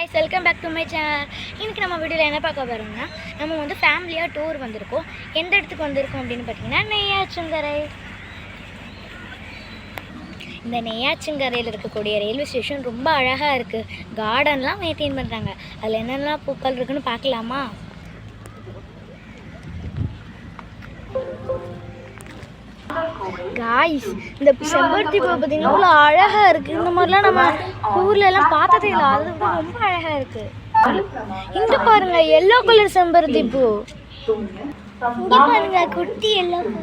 guys, welcome back to my channel. இன்னைக்கு நம்ம வீடியோல என்ன பார்க்க போறோம்னா நம்ம வந்து ஃபேமிலியா டூர் வந்திருக்கோம். எந்த இடத்துக்கு வந்திருக்கோம் அப்படினு பாத்தீங்கன்னா நெய்யாற்றங்கரை. இந்த நெய்யாற்றங்கரையில இருக்கக்கூடிய ரயில்வே ஸ்டேஷன் ரொம்ப அழகா இருக்கு. கார்டன்லாம் மெயின்டெய்ன் பண்றாங்க. அதுல என்னென்ன பூக்கள் இருக்குன்னு பார்க்கலாமா? गाइस இந்த செம்பருத்தி பூ பாத்தீங்கன்னா அவ்வளோ அழகா இருக்கு. இந்த மாதிரிலாம் நம்ம ஊர்ல எல்லாம் பார்த்ததே இல்லை. அது ரொம்ப அழகா இருக்கு. இங்க பாருங்க எல்லோ கலர் செம்பருத்தி பூ. இங்க பாருங்க குட்டி எல்லோ பூ.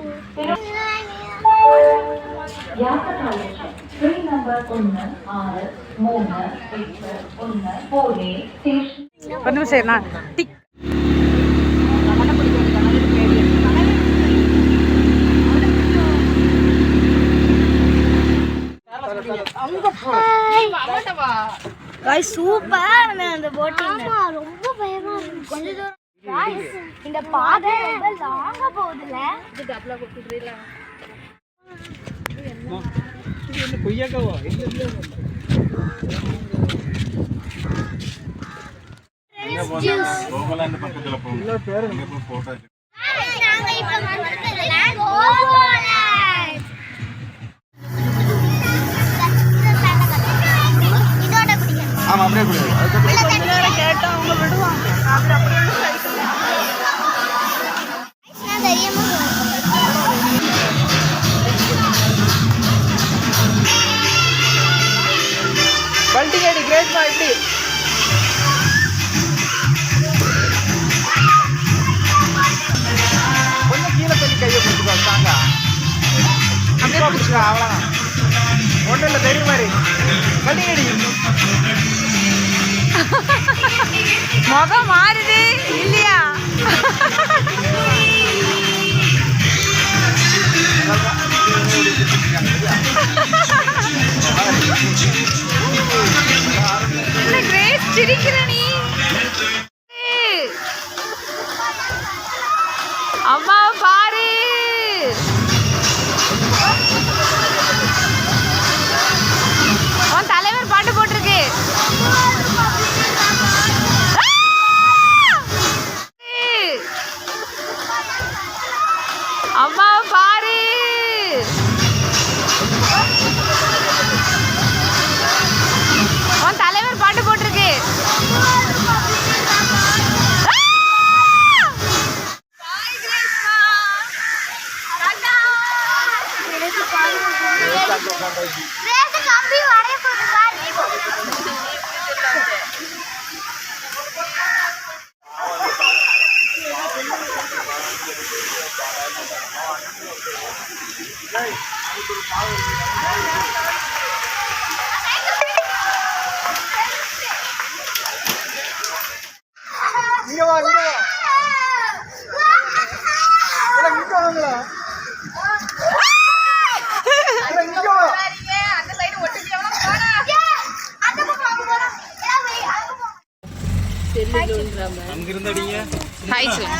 गाइस சூப்பர் அந்த போட்டிங். ரொம்ப பயமா இருக்கு. கொஞ்ச தூரம் गाइस இந்த பாதை ரொம்ப லாங்கா போகுதுல. இது டப்ல போட்டுறீங்களா? இது என்ன கொய்யாக்காவா? கோகுலாண்ட் பக்கத்துல போங்க. இல்ல பேரு இங்க போட்டோ. நாங்க இப்ப வந்திருக்கல கோகுலாண்ட். ஆமா அப்படியே குடி. அதுக்கு நேரா கேட்டா அவங்க விடுவாங்க. அப்படி அப்படியே சைக்கிள். நான் தெரியாம பல்டிங் அடி கிரேட் மாட்டி. கொஞ்சம் கீழே தள்ளி கையை பிடிச்சுக்கோ. ஸ்ட்ராங்கா அப்படியே பிடிச்சுக்கோ. அவ்வளோதான். ஒன்றும் இல்லை தெரியும் மாதிரி பல்டிங் அடி. முகம் மாறுது இல்லையா? கிரேஸ் சிரிக்கிற நீ. அம்மா பாரு. உன் தலைவர் பாட்டு போட்டிருக்கு. அம்மா பாரு. உன் தலைவர் பாட்டு போட்டிருக்கு. இங்க வா இங்க வா. எல்லாம் இங்க வாங்களா? எல்லாம் இங்க வா. அந்த சைடு ஒட்டிக்கவனா போடா. அந்த பக்கம் போடா. எல்லாம் வை அங்க போ. செல்லுன்றமா. அங்க இருந்தடிங்க. Hi sir.